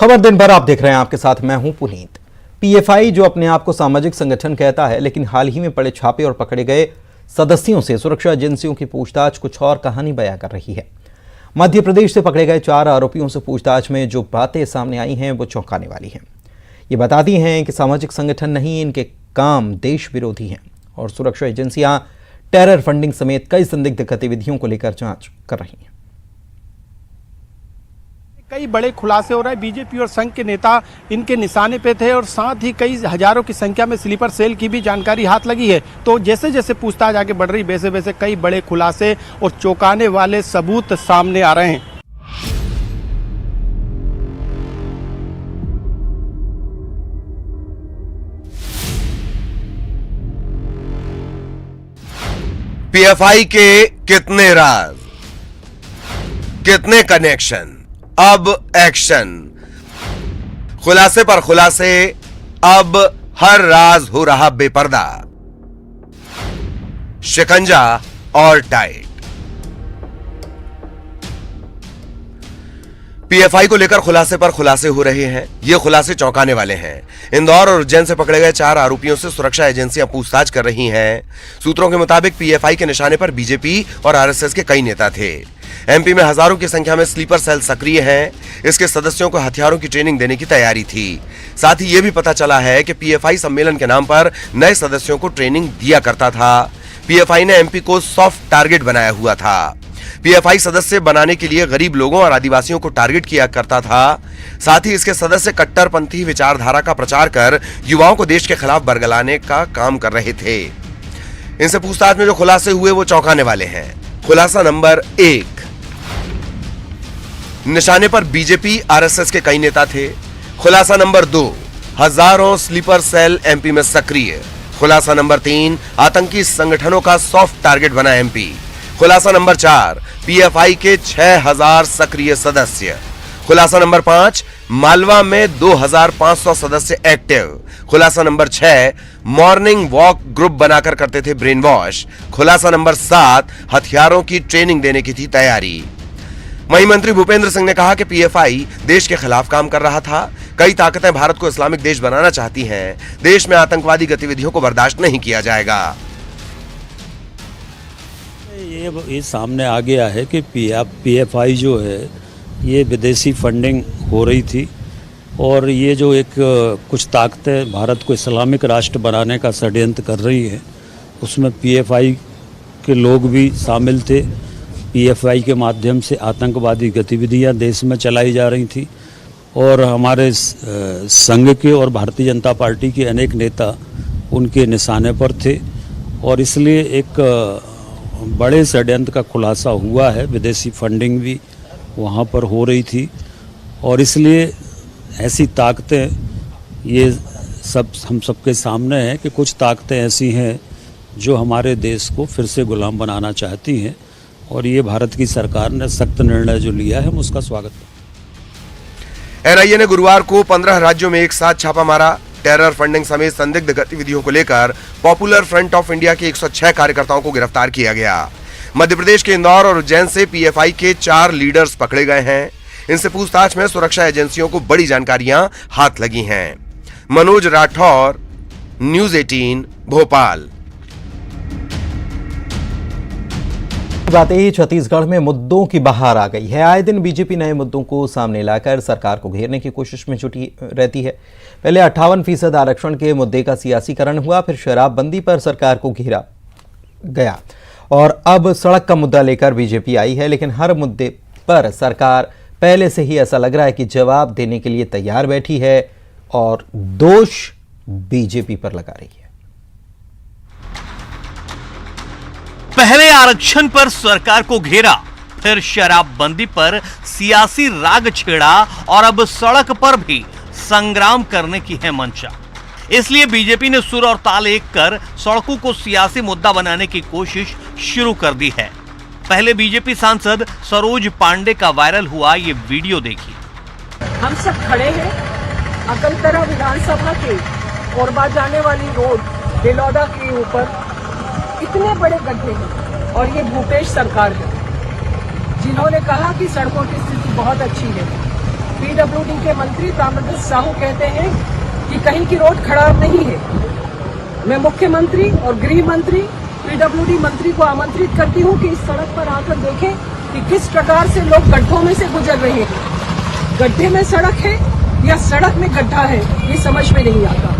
खबर दिन भर आप देख रहे हैं, आपके साथ मैं हूं पुनीत। पीएफआई जो अपने आप को सामाजिक संगठन कहता है, लेकिन हाल ही में पड़े छापे और पकड़े गए सदस्यों से सुरक्षा एजेंसियों की पूछताछ कुछ और कहानी बयां कर रही है। मध्य प्रदेश से पकड़े गए 4 आरोपियों से पूछताछ में जो बातें सामने आई हैं वो चौंकाने वाली हैं। ये बताती हैं कि सामाजिक संगठन नहीं, इनके काम देश विरोधी हैं और सुरक्षा एजेंसियां टेरर फंडिंग समेत कई संदिग्ध गतिविधियों को लेकर जांच कर रही हैं। कई बड़े खुलासे हो रहे हैं। बीजेपी और संघ के नेता इनके निशाने पे थे और साथ ही कई हजारों की संख्या में स्लीपर सेल की भी जानकारी हाथ लगी है। तो जैसे जैसे पूछताछ आगे बढ़ रही, वैसे वैसे कई बड़े खुलासे और चौंकाने वाले सबूत सामने आ रहे हैं। पीएफआई के कितने राज, कितने कनेक्शन, अब एक्शन। खुलासे पर खुलासे, अब हर राज हो रहा बेपर्दा, शिकंजा और टाइट। पीएफआई को लेकर खुलासे पर खुलासे हो रहे हैं। ये खुलासे चौंकाने वाले हैं। इंदौर और उज्जैन से पकड़े गए 4 आरोपियों से सुरक्षा एजेंसियां पूछताछ कर रही हैं। सूत्रों के मुताबिक पीएफआई के निशाने पर बीजेपी और आरएसएस के कई नेता थे। एमपी में हजारों की संख्या में स्लीपर सेल सक्रिय हैं। इसके सदस्यों को हथियारों की ट्रेनिंग देने की तैयारी थी। साथ ही यह भी पता चला है कि पीएफआई सम्मेलन के नाम पर नए सदस्यों को ट्रेनिंग दिया करता था। पीएफआई ने एमपी को सॉफ्ट टारगेट बनाया हुआ था। पीएफआई सदस्य बनाने के लिए गरीब लोगों और आदिवासियों को टारगेट किया करता था। साथ ही इसके सदस्य कट्टरपंथी विचारधारा का प्रचार कर युवाओं को देश के खिलाफ बरगलाने का काम कर रहे थे। इनसे पूछताछ में जो खुलासे हुए वो चौंकाने वाले हैं। खुलासा नंबर 1, निशाने पर बीजेपी आरएसएस के कई नेता थे। खुलासा नंबर 2, हजारों स्लीपर सेल एमपी में सक्रिय। खुलासा नंबर 3, आतंकी संगठनों का सॉफ्ट टारगेट बना एमपी। खुलासा नंबर 4, पीएफआई के 6000 सक्रिय सदस्य। खुलासा नंबर 5, मालवा में 2500 सदस्य एक्टिव। खुलासा नंबर 6, मॉर्निंग वॉक ग्रुप बनाकर करते थे ब्रेन वॉश। खुलासा नंबर 7, हथियारों की ट्रेनिंग देने की थी तैयारी। वहीं मंत्री भूपेंद्र सिंह ने कहा कि पीएफआई देश के खिलाफ काम कर रहा था। कई ताकतें भारत को इस्लामिक देश बनाना चाहती हैं। देश में आतंकवादी गतिविधियों को बर्दाश्त नहीं किया जाएगा। ये सामने आ गया है कि पीएफआई जो है ये विदेशी फंडिंग हो रही थी और ये जो एक कुछ ताकतें भारत को इस्लामिक राष्ट्र बनाने का षड्यंत्र कर रही हैं, उसमें पीएफआई के लोग भी शामिल थे। पीएफआई के माध्यम से आतंकवादी गतिविधियां देश में चलाई जा रही थी और हमारे संघ के और भारतीय जनता पार्टी के अनेक नेता उनके निशाने पर थे और इसलिए एक बड़े षड्यंत्र का खुलासा हुआ है। विदेशी फंडिंग भी वहाँ पर हो रही थी और इसलिए ऐसी ताकतें, ये सब हम सबके सामने है कि कुछ ताकतें ऐसी हैं जो हमारे देश को फिर से गुलाम बनाना चाहती हैं और ये भारत की सरकार ने सख्त निर्णय जो लिया है, हम उसका स्वागत करते हैं। एनआईए ने गुरुवार को 15 राज्यों में एक साथ छापा मारा। टेरर फंडिंग समेत संदिग्ध गतिविधियों को लेकर पॉपुलर फ्रंट ऑफ इंडिया के 106 कार्यकर्ताओं को गिरफ्तार किया गया। मध्य प्रदेश के इंदौर और उज्जैन से पीएफआई के 4 लीडर्स पकड़े गए हैं। इनसे पूछताछ में सुरक्षा एजेंसियों को बड़ी जानकारियां हाथ लगी हैं। मनोज राठौर, न्यूज़ 18, भोपाल। बात ही छत्तीसगढ़ में मुद्दों की बहार आ गई है। आए दिन बीजेपी नए मुद्दों को सामने लाकर सरकार को घेरने की कोशिश में जुटी रहती है। पहले 58% आरक्षण के मुद्दे का सियासीकरण हुआ, फिर शराबबंदी पर सरकार को घेरा गया और अब सड़क का मुद्दा लेकर बीजेपी आई है। लेकिन हर मुद्दे पर सरकार पहले से ही ऐसा लग रहा है कि जवाब देने के लिए तैयार बैठी है और दोष बीजेपी पर लगा रही है। पहले आरक्षण पर सरकार को घेरा, फिर शराबबंदी पर सियासी राग छेड़ा और अब सड़क पर भी संग्राम करने की है मंशा। इसलिए बीजेपी ने सुर और ताल एक कर सड़कों को सियासी मुद्दा बनाने की कोशिश शुरू कर दी है। पहले बीजेपी सांसद सरोज पांडे का वायरल हुआ ये वीडियो देखिए। हम सब खड़े हैं अकलतरा विधानसभा के कोरबा जाने वाली रोड बेलौदा के ऊपर। इतने बड़े गड्ढे हैं और ये भूपेश सरकार है जिन्होंने कहा कि सड़कों की स्थिति बहुत अच्छी है। पीडब्ल्यूडी के मंत्री ताम्रध्वज साहू कहते हैं कि कहीं की रोड खराब नहीं है। मैं मुख्यमंत्री और गृह मंत्री पीडब्ल्यूडी मंत्री को आमंत्रित करती हूं कि इस सड़क पर आकर देखें कि किस प्रकार से लोग गड्ढों में से गुजर रहे हैं। गड्ढे में सड़क है या सड़क में गड्ढा है, ये समझ में नहीं आता।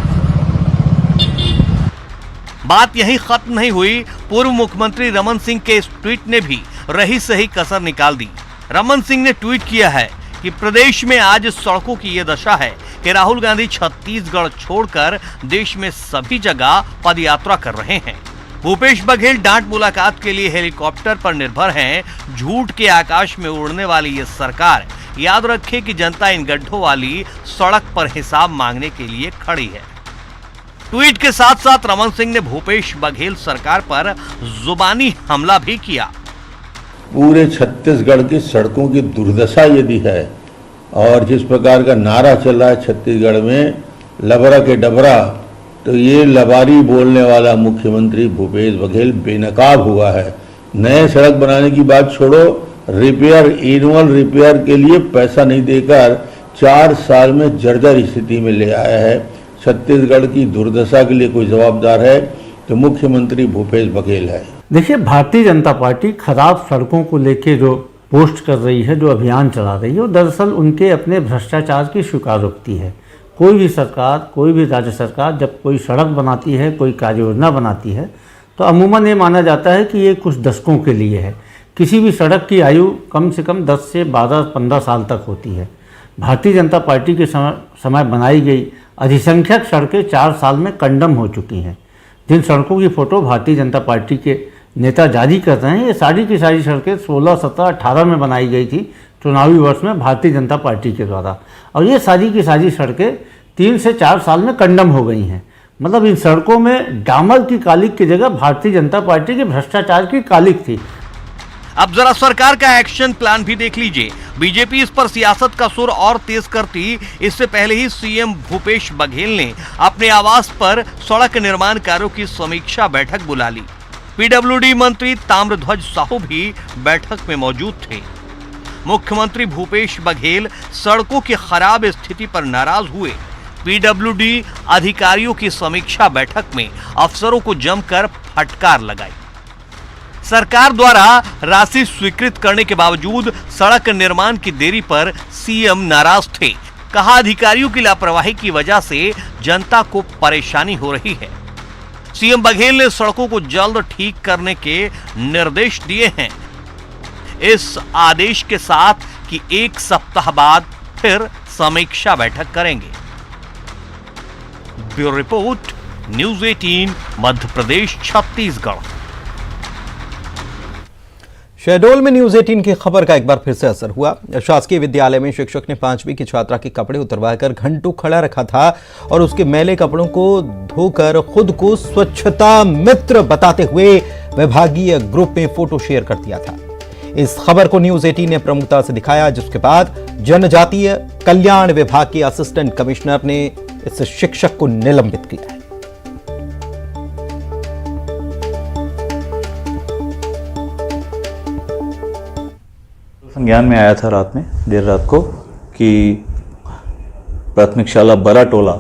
बात यही खत्म नहीं हुई। पूर्व मुख्यमंत्री रमन सिंह के इस ट्वीट ने भी रही सही कसर निकाल दी। रमन सिंह ने ट्वीट किया है कि प्रदेश में आज सड़कों की ये दशा है कि राहुल गांधी छत्तीसगढ़ छोड़कर देश में सभी जगह पदयात्रा कर रहे हैं। भूपेश बघेल डांट मुलाकात के लिए हेलीकॉप्टर पर निर्भर हैं। झूठ के आकाश में उड़ने वाली ये सरकार याद रखे कि जनता इन गड्ढों वाली सड़क पर हिसाब मांगने के लिए खड़ी है। ट्वीट के साथ साथ रमन सिंह ने भूपेश बघेल सरकार पर जुबानी हमला भी किया। पूरे छत्तीसगढ़ की सड़कों की दुर्दशा यदि है और जिस प्रकार का नारा चल रहा है छत्तीसगढ़ में लबरा के डबरा, तो ये लबारी बोलने वाला मुख्यमंत्री भूपेश बघेल बेनकाब हुआ है। नए सड़क बनाने की बात छोड़ो, रिपेयर, एनुअल रिपेयर के लिए पैसा नहीं देकर 4 साल में जर्जर स्थिति में ले आया है। छत्तीसगढ़ की दुर्दशा के लिए कोई जवाबदार है तो मुख्यमंत्री भूपेश बघेल है। देखिए, भारतीय जनता पार्टी खराब सड़कों को लेके जो पोस्ट कर रही है, जो अभियान चला रही है, वो दरअसल उनके अपने भ्रष्टाचार की स्वीकारोक्ति है। कोई भी सरकार, कोई भी राज्य सरकार जब कोई सड़क बनाती है, कोई कार्य योजना बनाती है, तो अमूमन ये माना जाता है कि ये कुछ दशकों के लिए है। किसी भी सड़क की आयु कम से कम 10 से 12-15 साल तक होती है। भारतीय जनता पार्टी के समय बनाई गई अधिसंख्यक सड़कें 4 साल में कंडम हो चुकी हैं। जिन सड़कों की फ़ोटो भारतीय जनता पार्टी के नेता जारी कर रहे हैं, ये सारी की सारी सड़कें 16, 17, 18 में बनाई गई थी चुनावी वर्ष में भारतीय जनता पार्टी के द्वारा, और ये सारी की सारी सड़कें 3 से 4 साल में कंडम हो गई हैं। मतलब इन सड़कों में डामर की कालिक की जगह भारतीय जनता पार्टी के भ्रष्टाचार की कालिक थी। अब जरा सरकार का एक्शन प्लान भी देख लीजिए। बीजेपी इस पर सियासत का सुर और तेज करती। इससे पहले ही सीएम भूपेश बघेल ने अपने आवास पर सड़क निर्माण कार्यों की समीक्षा बैठक बुला ली। पीडब्ल्यूडी मंत्री ताम्रध्वज साहू भी बैठक में मौजूद थे। मुख्यमंत्री भूपेश बघेल सड़कों की खराब स्थिति पर नाराज हुए। पीडब्ल्यूडी अधिकारियों की समीक्षा बैठक में अफसरों को जमकर फटकार लगाई। सरकार द्वारा राशि स्वीकृत करने के बावजूद सड़क निर्माण की देरी पर सीएम नाराज थे। कहा, अधिकारियों की लापरवाही की वजह से जनता को परेशानी हो रही है। सीएम बघेल ने सड़कों को जल्द ठीक करने के निर्देश दिए हैं। इस आदेश के साथ कि 1 सप्ताह बाद फिर समीक्षा बैठक करेंगे। Bureau report, news 18, Madhya Pradesh, Chhattisgarh. Shahdol में न्यूज़ 18 की खबर का एक बार फिर से असर हुआ। शासकीय विद्यालय में शिक्षक ने 5वीं की छात्रा के कपड़े उतरवाकर घंटों खड़ा रखा था और उसके मैले कपड़ों को धोकर खुद को स्वच्छता मित्र बताते हुए विभागीय ग्रुप में फोटो शेयर कर दिया था। इस खबर को न्यूज़ 18 ने प्रमुखता से दिखाया, जिसके बाद जनजातीय कल्याण विभाग के असिस्टेंट कमिश्नर ने इस शिक्षक को निलंबित किया है। संज्ञान में आया था रात में, देर रात को, कि प्राथमिक शाला बड़ा टोला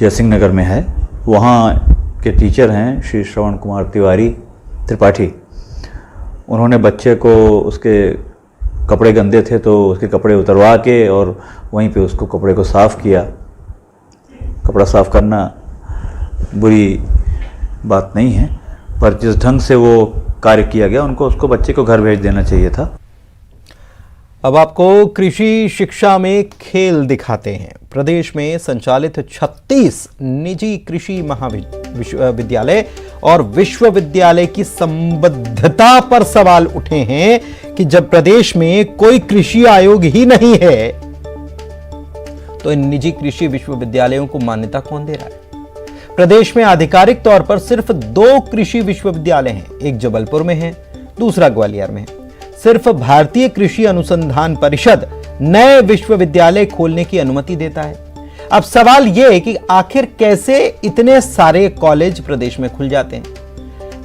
जयसिंह नगर में है, वहाँ के टीचर हैं श्री श्रवण कुमार त्रिपाठी। उन्होंने बच्चे को, उसके कपड़े गंदे थे तो उसके कपड़े उतरवा के और वहीं पे उसको कपड़े को साफ़ किया। कपड़ा साफ़ करना बुरी बात नहीं है, पर जिस ढंग से वो कार्य किया गया, उसको बच्चे को घर भेज देना चाहिए था। अब आपको कृषि शिक्षा में खेल दिखाते हैं। प्रदेश में संचालित 36 निजी कृषि महाविद्यालय और विश्वविद्यालय की संबद्धता पर सवाल उठे हैं कि जब प्रदेश में कोई कृषि आयोग ही नहीं है तो इन निजी कृषि विश्वविद्यालयों को मान्यता कौन दे रहा है। प्रदेश में आधिकारिक तौर पर सिर्फ 2 कृषि विश्वविद्यालय हैं, एक जबलपुर में है, दूसरा ग्वालियर में है। सिर्फ भारतीय कृषि अनुसंधान परिषद नए विश्वविद्यालय खोलने की अनुमति देता है। अब सवाल यह है कि आखिर कैसे इतने सारे कॉलेज प्रदेश में खुल जाते हैं।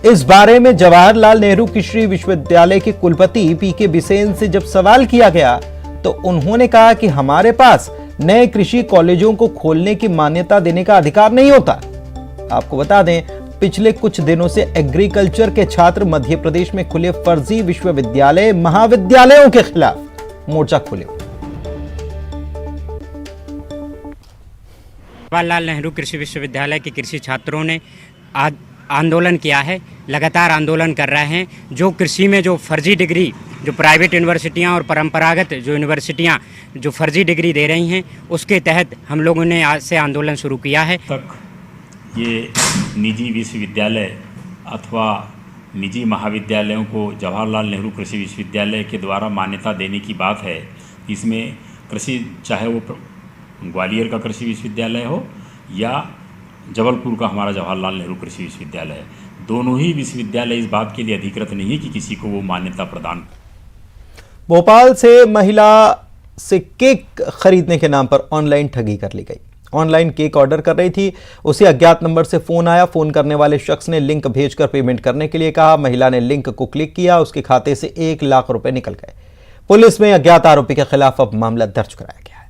इस बारे में जवाहरलाल नेहरू कृषि विश्वविद्यालय के कुलपति पीके बिसेन से जब सवाल किया गया तो उन्होंने कहा कि हमारे पास नए कृषि कॉलेजों को खोलने की मान्यता देने का अधिकार नहीं होता। आपको बता दें, पिछले कुछ दिनों से एग्रीकल्चर के छात्र मध्य प्रदेश में खुले फर्जी विश्वविद्यालय महाविद्यालयों के खिलाफ मोर्चा खोले। जवाहरलाल नेहरू कृषि विश्वविद्यालय के कृषि छात्रों ने आज आंदोलन किया है, लगातार आंदोलन कर रहे हैं। जो कृषि में जो फर्जी डिग्री, जो प्राइवेट यूनिवर्सिटियां और परंपरागत जो यूनिवर्सिटियां जो फर्जी डिग्री दे रही हैं, उसके तहत हम लोगों ने आज से आंदोलन शुरू किया है। तक ये निजी विश्वविद्यालय अथवा निजी महाविद्यालयों को जवाहरलाल नेहरू कृषि विश्वविद्यालय के द्वारा मान्यता देने की बात है। इसमें कृषि, चाहे वो ग्वालियर का कृषि विश्वविद्यालय हो या जबलपुर का हमारा जवाहरलाल नेहरू कृषि विश्वविद्यालय है, दोनों ही विश्वविद्यालय इस बात के लिए अधिकृत नहीं है कि किसी को वो मान्यता प्रदान। भोपाल से महिला से केक खरीदने के नाम पर ऑनलाइन ठगी कर ली गई। ऑनलाइन केक ऑर्डर कर रही थी, उसे अज्ञात नंबर से फोन आया। फोन करने वाले शख्स ने लिंक भेजकर पेमेंट करने के लिए कहा। महिला ने लिंक को क्लिक किया, उसके खाते से 1 लाख रुपए निकल गए। पुलिस में अज्ञात आरोपी के खिलाफ अब मामला दर्ज कराया गया है।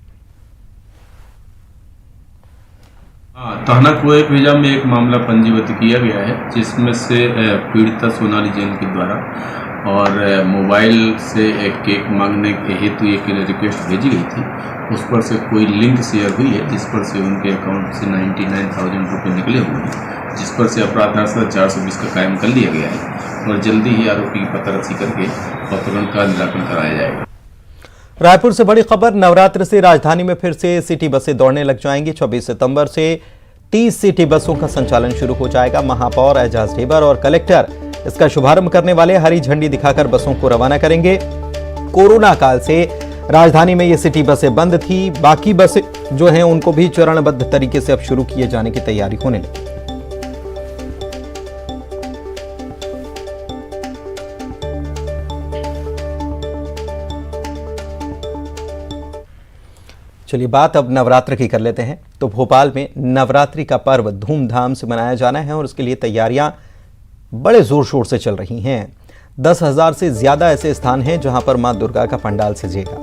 थाना कुएं भेजा में एक मामला पंजीबद्ध किया गया है, जिसमें से पीड़िता सोनाली जैन के द्वारा और मोबाइल से एक केक मांगने के हेतु एक रिक्वेस्ट भेजी गई थी। उस पर से कोई लिंक शेयर हुई है, जिस पर से उनके अकाउंट से 99,000 रुपये निकले हुए हैं, जिस पर से अपराध धारा 420 का कायम कर लिया गया है और जल्दी ही आरोपी की पतारसी करके और तुरंत का निराकरण कराया जाएगा। रायपुर से बड़ी खबर, नवरात्र से राजधानी में फिर से सिटी बसें दौड़ने लग जाएंगी। 26 सितंबर से 30 सिटी बसों का संचालन शुरू हो जाएगा। महापौर एजाज ढेबर और कलेक्टर इसका शुभारंभ करने वाले हरी झंडी दिखाकर बसों को रवाना करेंगे। कोरोना काल से राजधानी में ये सिटी बसें बंद थी, बाकी बसें जो हैं उनको भी चरणबद्ध तरीके से अब शुरू किए जाने की तैयारी होने लगी। चलिए बात अब नवरात्र की कर लेते हैं। तो भोपाल में नवरात्रि का पर्व धूमधाम से मनाया जाना है और उसके लिए तैयारियां बड़े जोर शोर से चल रही हैं। 10,000 से ज्यादा ऐसे स्थान हैं जहां पर मां दुर्गा का पंडाल सजेगा।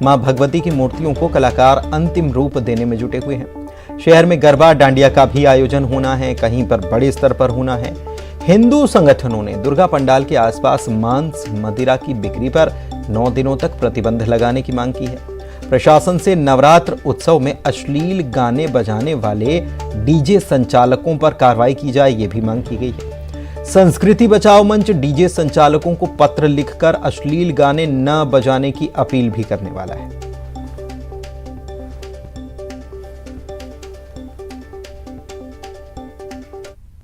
मां भगवती की मूर्तियों को कलाकार अंतिम रूप देने में जुटे हुए हैं। शहर में गरबा डांडिया का भी आयोजन होना है, कहीं पर बड़े स्तर पर होना है। हिंदू संगठनों ने दुर्गा पंडाल के आसपास मांस मदिरा की बिक्री पर 9 दिनों तक प्रतिबंध लगाने की मांग की है। प्रशासन से नवरात्र उत्सव में अश्लील गाने बजाने वाले डीजे संचालकों पर कार्रवाई की जाए, ये भी मांग की गई है। संस्कृति बचाओ मंच डीजे संचालकों को पत्र लिखकर अश्लील गाने न बजाने की अपील भी करने वाला है।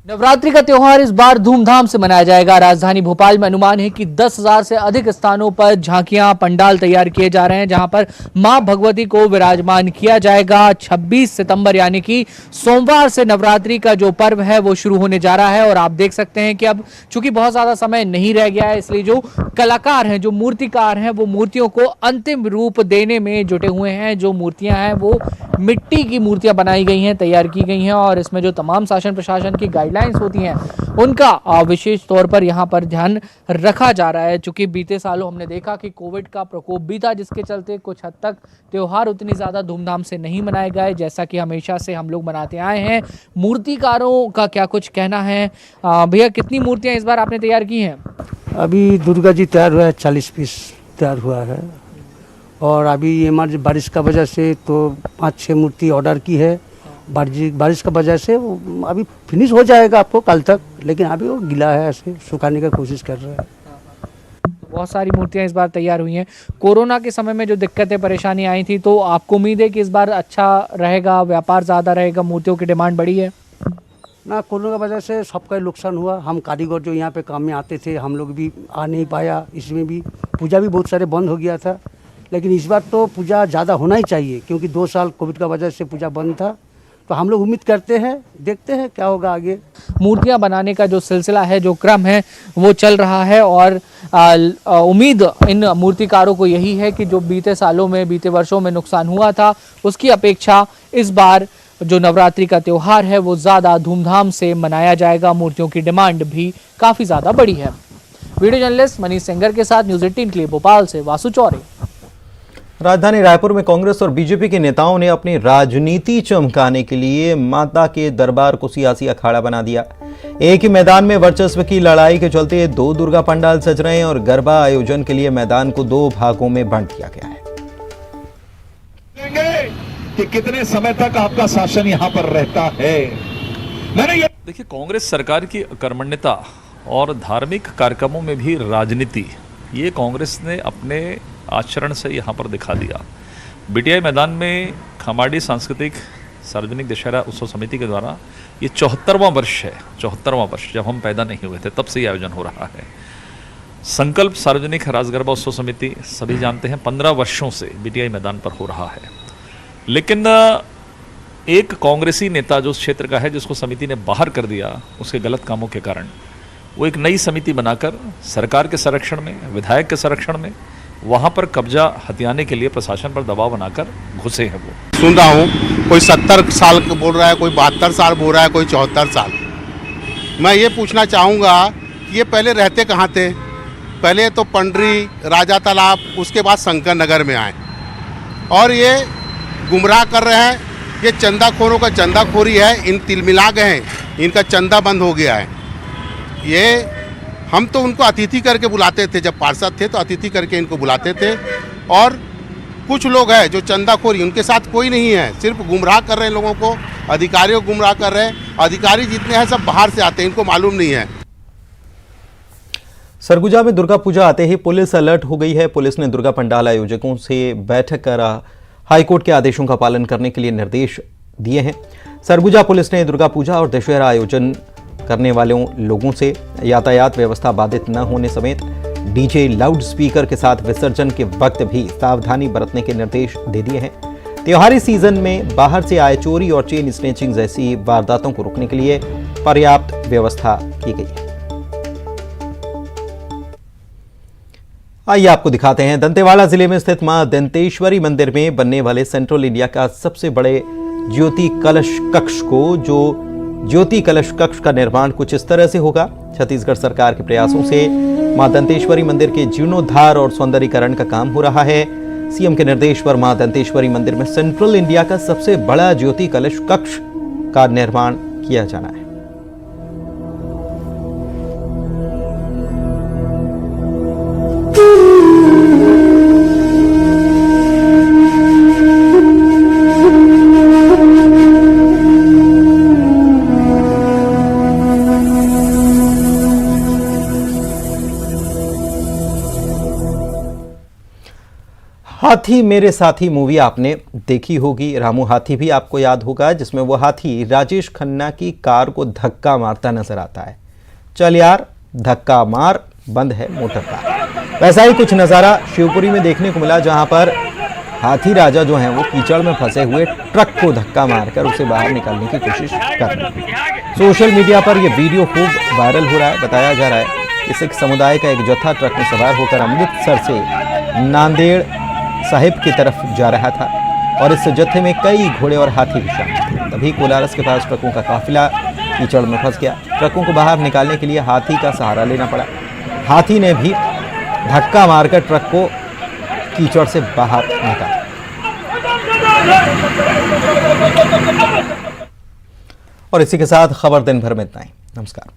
नवरात्रि का त्योहार इस बार धूमधाम से मनाया जाएगा। राजधानी भोपाल में अनुमान है कि 10,000 से अधिक स्थानों पर झांकियां, पंडाल तैयार किए जा रहे हैं, जहां पर मां भगवती को विराजमान किया जाएगा। 26 सितंबर यानी कि सोमवार से नवरात्रि का जो पर्व है वो शुरू होने जा रहा है। और आप देख सकते हैं कि अब चूंकि बहुत ज्यादा समय नहीं रह गया है, इसलिए जो कलाकार हैं, जो मूर्तिकार हैं, वो मूर्तियों को अंतिम रूप देने में जुटे हुए हैं। जो मूर्तियां हैं वो मिट्टी की मूर्तियां बनाई गई हैं, तैयार की गई हैं और इसमें जो तमाम शासन प्रशासन की गाइडलाइंस होती हैं उनका विशेष तौर पर यहाँ पर ध्यान रखा जा रहा है। चूंकि बीते सालों हमने देखा कि कोविड का प्रकोप भी था, जिसके चलते कुछ हद तक त्योहार उतनी ज्यादा धूमधाम से नहीं मनाए गए जैसा कि हमेशा से हम लोग मनाते आए हैं। मूर्तिकारों का क्या कुछ कहना है? भैया, कितनी मूर्तियां इस बार आपने तैयार की हैं? अभी दुर्गा जी तैयार हुआ है, 40 पीस तैयार हुआ है और अभी ये बारिश का वजह से तो 5-6 मूर्ति ऑर्डर की है। बारिश का वजह से वो अभी फिनिश हो जाएगा आपको कल तक, लेकिन अभी वो गीला है, ऐसे सुखाने का कोशिश कर रहे हैं। बहुत सारी मूर्तियां इस बार तैयार हुई हैं। कोरोना के समय में जो दिक्कतें परेशानी आई थी, तो आपको उम्मीद है कि इस बार अच्छा रहेगा, व्यापार ज़्यादा रहेगा, मूर्तियों की डिमांड बढ़ी है? ना, कोरोना की वजह से सबका नुकसान हुआ। हम कारीगर जो यहाँ पे काम में आते थे, हम लोग भी आ नहीं पाया। इसमें भी पूजा भी बहुत सारे बंद हो गया था, लेकिन इस बार तो पूजा ज़्यादा होना ही चाहिए, क्योंकि 2 साल कोविड का वजह से पूजा बंद था। तो हम लोग उम्मीद करते हैं, देखते हैं क्या होगा आगे। मूर्तियां बनाने का जो सिलसिला है, जो क्रम है, वो चल रहा है और उम्मीद इन मूर्तिकारों को यही है कि जो बीते सालों में, बीते वर्षों में नुकसान हुआ था, उसकी अपेक्षा इस बार जो नवरात्रि का त्योहार है वो ज़्यादा धूमधाम से मनाया जाएगा। मूर्तियों की डिमांड भी काफ़ी ज़्यादा बढ़ी है। वीडियो जर्नलिस्ट मनीष सेंगर के साथ न्यूज़ 18 के लिए भोपाल से वासु चौरे। राजधानी रायपुर में कांग्रेस और बीजेपी के नेताओं ने अपनी राजनीति चमकाने के लिए माता के दरबार को सियासी अखाड़ा बना दिया। एक ही मैदान में वर्चस्व की लड़ाई के चलते 2 दुर्गा पंडाल सज रहे हैं और गरबा आयोजन के लिए मैदान को 2 भागों में बांट दिया गया है। कि कितने समय तक आपका शासन यहाँ पर रहता है। देखिए, कांग्रेस सरकार की कर्मण्यता और धार्मिक कार्यक्रमों में भी राजनीति, ये कांग्रेस ने अपने आचरण से यहाँ पर दिखा दिया। बीटीआई मैदान में खमाड़ी सांस्कृतिक सार्वजनिक दशहरा उत्सव समिति के द्वारा ये 74वां वर्ष है। 74वां वर्ष, जब हम पैदा नहीं हुए थे तब से ये आयोजन हो रहा है। संकल्प सार्वजनिक रास गरबा उत्सव समिति सभी जानते हैं 15 वर्षों से बीटीआई मैदान पर हो रहा है। लेकिन एक कांग्रेसी नेता जो क्षेत्र का है, जिसको समिति ने बाहर कर दिया उसके गलत कामों के कारण, वो एक नई समिति बनाकर सरकार के संरक्षण में, विधायक के संरक्षण में वहां पर कब्जा हथियाने के लिए प्रशासन पर दबाव बनाकर घुसे हैं। वो सुन रहा हूँ, कोई 70 साल बोल रहा है, कोई 72 साल बोल रहा है, कोई 74 साल। मैं ये पूछना चाहूँगा कि ये पहले रहते कहाँ थे? पहले तो पंडरी, राजा तालाब, उसके बाद शंकर नगर में आए और ये गुमराह कर रहे हैं। ये चंदाखोरों का चंदाखोरी है, इन तिलमिला गए हैं, इनका चंदा बंद हो गया है। ये हम तो उनको अतिथि करके बुलाते थे, जब पार्षद थे तो अतिथि करके इनको बुलाते थे। और कुछ लोग हैं जो चंदाखोरी, उनके साथ कोई नहीं है, सिर्फ गुमराह कर रहे हैं लोगों को, अधिकारियों को गुमराह कर रहे हैं। अधिकारी जितने हैं सब बाहर से आते हैं, इनको मालूम नहीं है। सरगुजा में दुर्गा पूजा आते ही पुलिस अलर्ट हो गई है। पुलिस ने दुर्गा पंडाल आयोजकों से बैठक कर हाईकोर्ट के आदेशों का पालन करने के लिए निर्देश दिए हैं। सरगुजा पुलिस ने दुर्गा पूजा और दशहरा आयोजन करने वाले लोगों से यातायात व्यवस्था बाधित न होने समेत डीजे, लाउड स्पीकर के साथ विसर्जन के वक्त भी सावधानी बरतने के निर्देश दे दिए हैं। त्योहारी सीजन में बाहर से आए चोरी और चेन स्नैचिंग जैसी वारदातों को रोकने के लिए पर्याप्त व्यवस्था की गई है। आइए आपको दिखाते हैं, दंतेवाड़ा जिले में स्थित मां दंतेश्वरी मंदिर में बनने वाले सेंट्रल इंडिया का सबसे बड़े ज्योति कलश कक्ष जो ज्योति कलश कक्ष का निर्माण कुछ इस तरह से होगा। छत्तीसगढ़ सरकार के प्रयासों से मां दंतेश्वरी मंदिर के जीर्णोद्धार और सौंदर्यीकरण का काम हो रहा है। सीएम के निर्देश पर मां दंतेश्वरी मंदिर में सेंट्रल इंडिया का सबसे बड़ा ज्योति कलश कक्ष का निर्माण किया जाना है। हाथी मेरे साथी मूवी आपने देखी होगी। रामू हाथी भी आपको याद होगा, जिसमें वो हाथी राजेश खन्ना की कार को धक्का मारता नजर आता है। चल यार धक्का मार, बंद है मोटर कार। वैसा ही कुछ नज़ारा शिवपुरी में देखने को मिला, जहां पर हाथी राजा जो हैं वो कीचड़ में फंसे हुए ट्रक को धक्का मारकर उसे बाहर निकालने की कोशिश कर रहे हैं। सोशल मीडिया पर यह वीडियो खूब वायरल हो रहा है। बताया जा रहा है कि सिख समुदाय का एक जत्था ट्रक में सवार होकर अमृतसर से नांदेड़ साहिब की तरफ जा रहा था और इस जत्थे में कई घोड़े और हाथी भी शामिल थे। तभी कोलारस के पास ट्रकों का काफिला कीचड़ में फंस गया। ट्रकों को बाहर निकालने के लिए हाथी का सहारा लेना पड़ा। हाथी ने भी धक्का मारकर ट्रक को कीचड़ से बाहर निकाला। और इसी के साथ खबर दिन भर में इतना ही। नमस्कार।